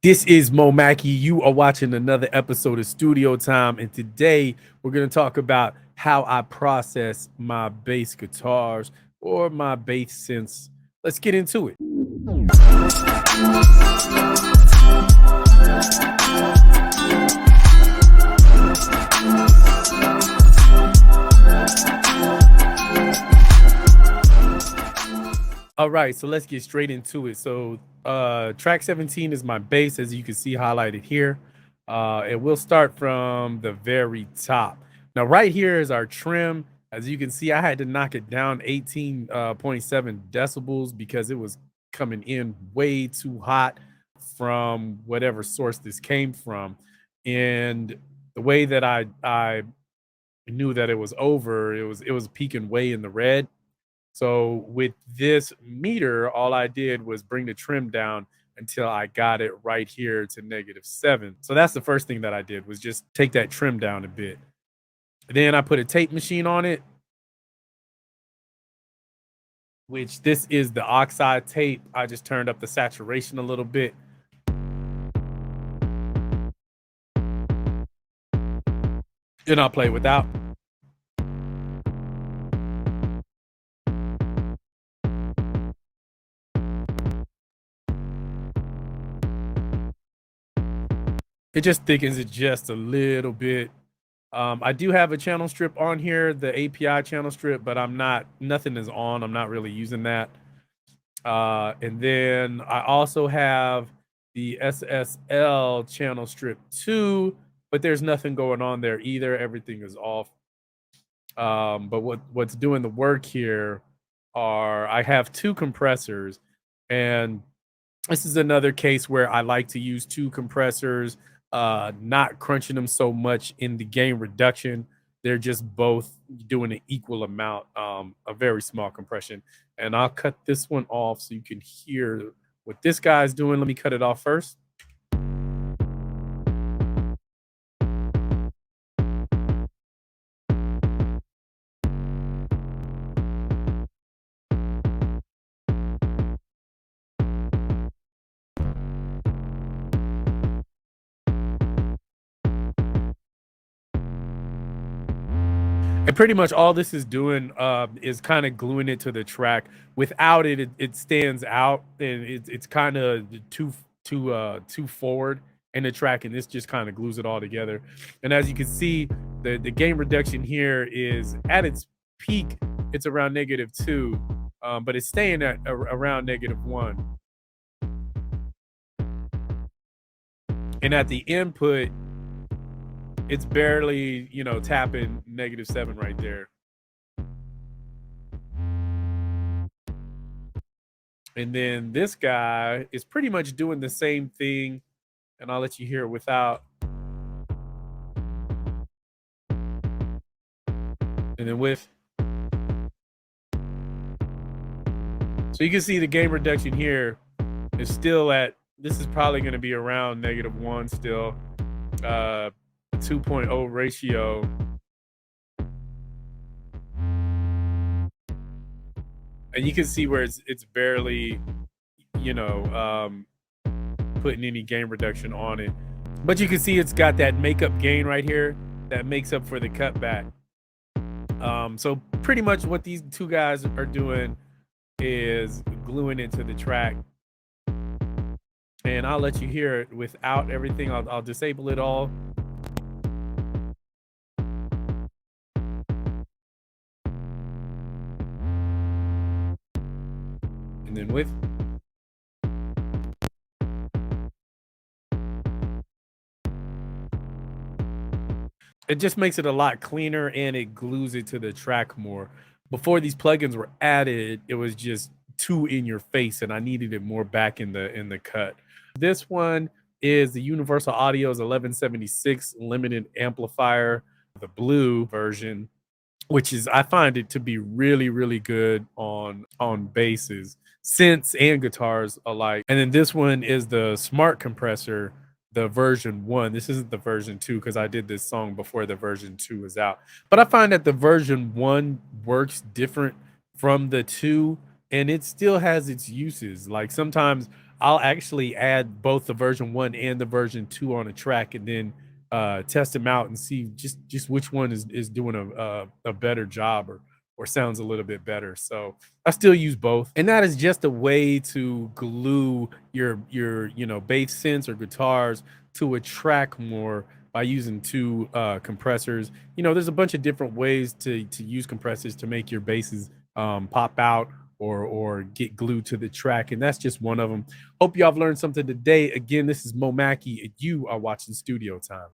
This is Mo Mackey. You are watching another episode of Studio Time, and today we're going to talk about how I process my bass guitars or my bass synths. Let's get into it. All right, so let's get straight into it. So, track 17 is my bass, as you can see highlighted here. And we'll start from the very top. Now, right here is our trim. As you can see, I had to knock it down 18.7 decibels because it was coming in way too hot from whatever source this came from. And the way that I knew that it was over, it was peaking way in the red. So with this meter, all I did was bring the trim down until I got it right here to -7. So that's the first thing that I did, was just take that trim down a bit. Then I put a tape machine on it, which this is the oxide tape. I just turned up the saturation a little bit. Then I'll play without. It just thickens it just a little bit. I do have a channel strip on here, the API channel strip, but nothing is on. I'm not really using that. And then I also have the SSL channel strip too, but there's nothing going on there either. Everything is off. But what's doing the work here are, I have two compressors, and this is another case where I like to use two compressors, not crunching them so much in the gain reduction. They're just both doing an equal amount, a very small compression. And I'll cut this one off so you can hear what this guy's doing. Let me cut it off first. And pretty much all this is doing is kind of gluing it to the track. Without it, it stands out, and it's kind of too forward in the track, and this just kind of glues it all together. And as you can see, the gain reduction here is at its peak. It's around -2, but it's staying at around -1. And at the input, it's barely, tapping -7 right there. And then this guy is pretty much doing the same thing, and I'll let you hear it without. And then with. So you can see the gain reduction here is still at, this is probably going to be around -1 still. 2.0 ratio. And you can see where it's barely, you know, putting any gain reduction on it. But you can see it's got that makeup gain right here that makes up for the cutback. So pretty much what these two guys are doing is gluing it to the track. And I'll let you hear it without everything. I'll disable it all. And then with. It just makes it a lot cleaner, and it glues it to the track more. Before these plugins were added, it was just too in your face, and I needed it more back in the cut. This one is the Universal Audio's 1176 limited amplifier, the blue version, which is, I find it to be really, really good on basses, synths, and guitars alike. And then this one is the smart compressor, the version 1. This isn't the version 2 because I did this song before the version 2 was out. But I find that the version 1 works different from the 2, and it still has its uses. Like sometimes I'll actually add both the version 1 and the version 2 on a track and then test them out and see just which one is doing a better job or sounds a little bit better. So I still use both. And that is just a way to glue your bass synths or guitars to a track more by using two compressors. There's a bunch of different ways to use compressors to make your basses pop out or get glued to the track, and that's just one of them. Hope you all have learned something today. Again, this is Mo Mackey, and you are watching Studio Time.